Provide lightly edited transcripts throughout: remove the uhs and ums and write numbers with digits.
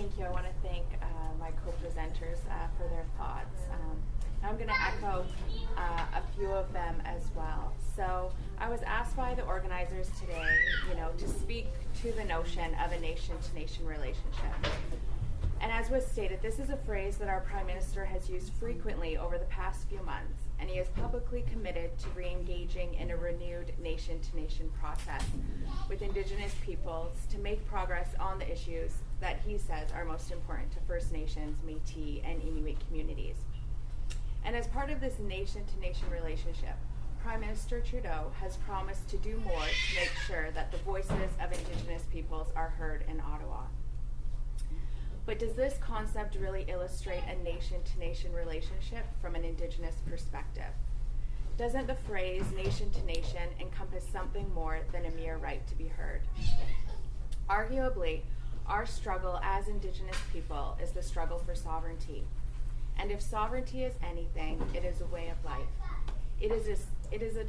Thank you. I want to thank my co-presenters for their thoughts. I'm going to echo a few of them as well. So I was asked by the organizers today, to speak to the notion of a nation-to-nation relationship. And as was stated, this is a phrase that our Prime Minister has used frequently over the past few months, and he is publicly committed to re-engaging in a renewed nation-to-nation process with Indigenous peoples to make progress on the issues that he says are most important to First Nations, Métis, and Inuit communities. And as part of this nation-to-nation relationship, Prime Minister Trudeau has promised to do more to make sure that the voices of Indigenous peoples are heard in Ottawa. But does this concept really illustrate a nation-to-nation relationship from an Indigenous perspective? Doesn't the phrase nation-to-nation encompass something more than a mere right to be heard? Arguably, our struggle as Indigenous people is the struggle for sovereignty. And if sovereignty is anything, it is a way of life. It is a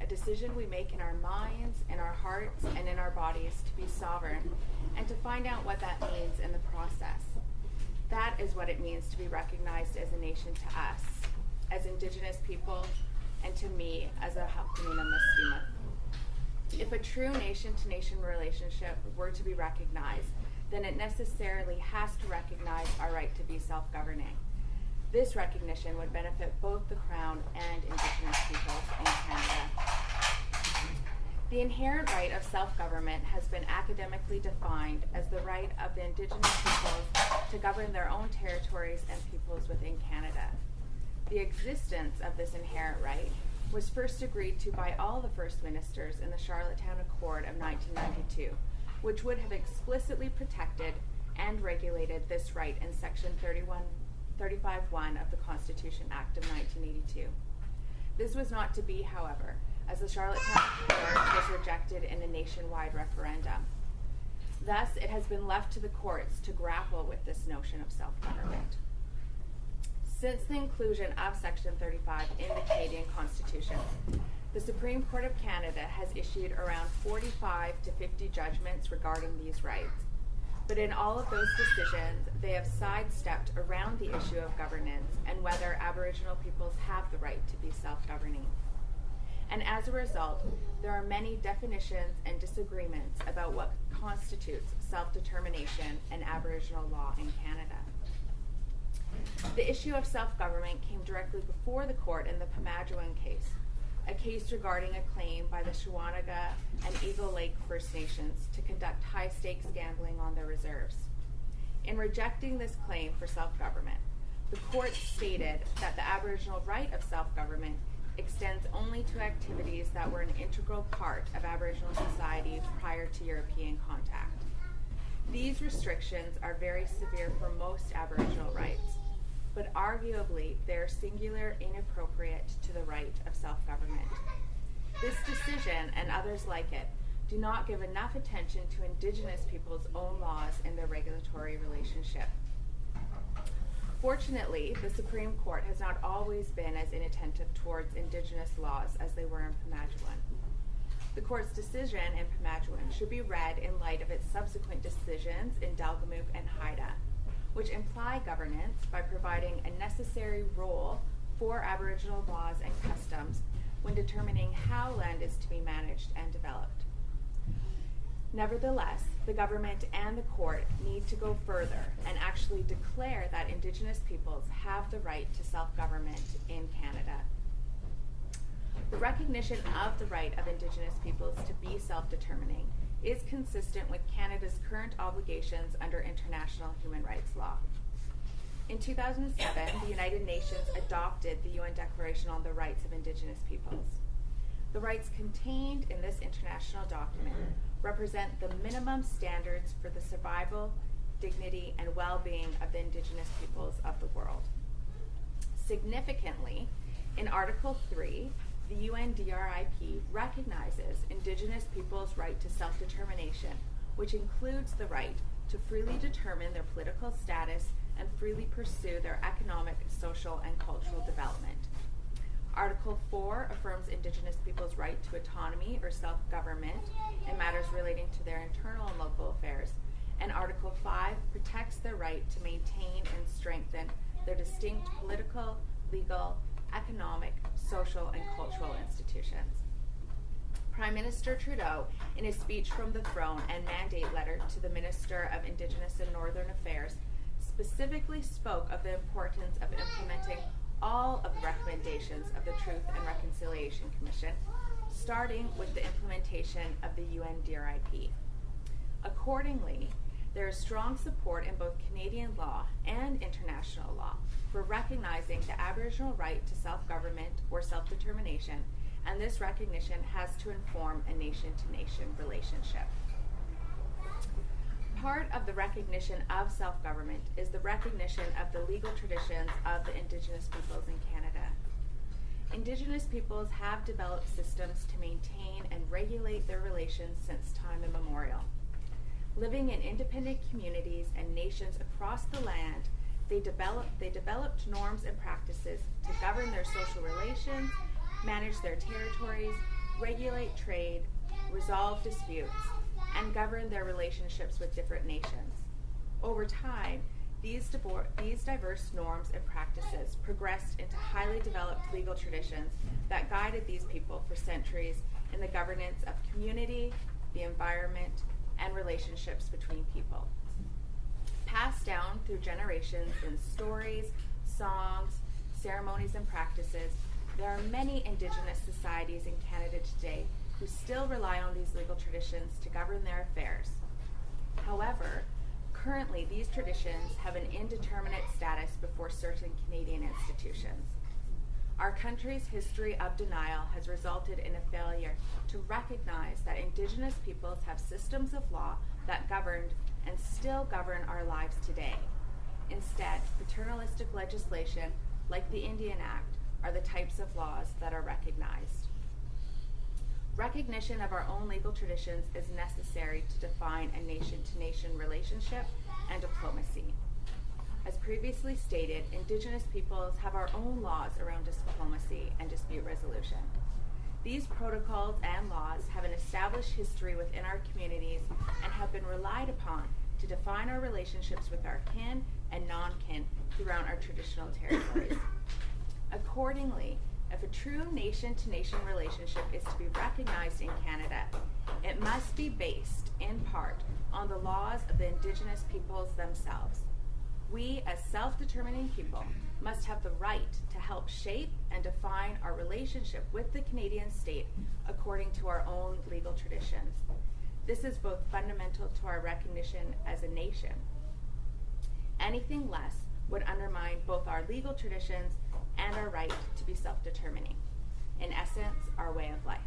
decision we make in our minds, in our hearts, and in our bodies to be sovereign, and to find out what that means in the process. That is what it means to be recognized as a nation to us, as Indigenous people, and to me as a Halkaniya Mustima. If a true nation-to-nation relationship were to be recognized, then it necessarily has to recognize our right to be self-governing. This recognition would benefit both the Crown and Indigenous peoples in Canada. The inherent right of self-government has been academically defined as the right of the Indigenous peoples to govern their own territories and peoples within Canada. The existence of this inherent right was first agreed to by all the First Ministers in the Charlottetown Accord of 1992, which would have explicitly protected and regulated this right in Section 35(1) of the Constitution Act of 1982. This was not to be, however, as the Charlottetown Accord was rejected in a nationwide referendum. Thus, it has been left to the courts to grapple with this notion of self-government. Since the inclusion of Section 35 in the Canadian Constitution, the Supreme Court of Canada has issued around 45 to 50 judgments regarding these rights. But in all of those decisions, they have sidestepped around the issue of governance and whether Aboriginal peoples have the right to be self-governing. And as a result, there are many definitions and disagreements about what constitutes self-determination in Aboriginal law in Canada. The issue of self-government came directly before the court in the Pamajwin case, a case regarding a claim by the Shawanaga and Eagle Lake First Nations to conduct high-stakes gambling on their reserves. In rejecting this claim for self-government, the court stated that the Aboriginal right of self-government extends only to activities that were an integral part of Aboriginal society prior to European contact. These restrictions are very severe for most Aboriginal rights, but arguably they are singular inappropriate to the right of self-government. This decision, and others like it, do not give enough attention to Indigenous people's own laws in their regulatory relationship. Fortunately, the Supreme Court has not always been as inattentive towards Indigenous laws as they were in Pamajwin. The court's decision in Pamajwin should be read in light of its subsequent decisions in Delgamuukw and Haida, which imply governance by providing a necessary role for Aboriginal laws and customs when determining how land is to be managed and developed. Nevertheless, the government and the court need to go further and actually declare that Indigenous peoples have the right to self-government in Canada. The recognition of the right of Indigenous peoples to be self-determining is consistent with Canada's current obligations under international human rights law. In 2007, the United Nations adopted the UN Declaration on the Rights of Indigenous Peoples. The rights contained in this international document represent the minimum standards for the survival, dignity, and well-being of the Indigenous peoples of the world. Significantly, in Article 3, the UNDRIP recognizes Indigenous peoples' right to self-determination, which includes the right to freely determine their political status and freely pursue their economic, social, and cultural development. Article 4 affirms Indigenous peoples' right to autonomy or self-government in matters relating to their internal and local affairs, and Article 5 protects their right to maintain and strengthen their distinct political, legal, economic, social, and cultural institutions. Prime Minister Trudeau, in his speech from the throne and mandate letter to the Minister of Indigenous and Northern Affairs, specifically spoke of the importance of implementing all of the recommendations of the Truth and Reconciliation Commission, starting with the implementation of the UNDRIP. Accordingly, there is strong support in both Canadian law and international law for recognizing the Aboriginal right to self-government or self-determination, and this recognition has to inform a nation-to-nation relationship. Part of the recognition of self-government is the recognition of the legal traditions of the Indigenous peoples in Canada. Indigenous peoples have developed systems to maintain and regulate their relations since time immemorial. Living in independent communities and nations across the land, they developed norms and practices to govern their social relations, manage their territories, regulate trade, resolve disputes, and govern their relationships with different nations. Over time, these diverse norms and practices progressed into highly developed legal traditions that guided these people for centuries in the governance of community, the environment, and relationships between people. Passed down through generations in stories, songs, ceremonies, and practices, there are many Indigenous societies in Canada today who still rely on these legal traditions to govern their affairs. However, currently these traditions have an indeterminate status before certain Canadian institutions. Our country's history of denial has resulted in a failure to recognize that Indigenous peoples have systems of law that governed and still govern our lives today. Instead, paternalistic legislation, like the Indian Act, are the types of laws that are recognized. Recognition of our own legal traditions is necessary to define a nation-to-nation relationship and diplomacy. As previously stated, Indigenous peoples have our own laws around diplomacy and dispute resolution. These protocols and laws have an established history within our communities and have been relied upon to define our relationships with our kin and non-kin throughout our traditional territories. Accordingly, if a true nation-to-nation relationship is to be recognized in Canada, it must be based, in part, on the laws of the Indigenous peoples themselves. We, as self-determining people, must have the right to help shape and define our relationship with the Canadian state according to our own legal traditions. This is both fundamental to our recognition as a nation. Anything less would undermine both our legal traditions and our right to be self-determining. In essence, our way of life.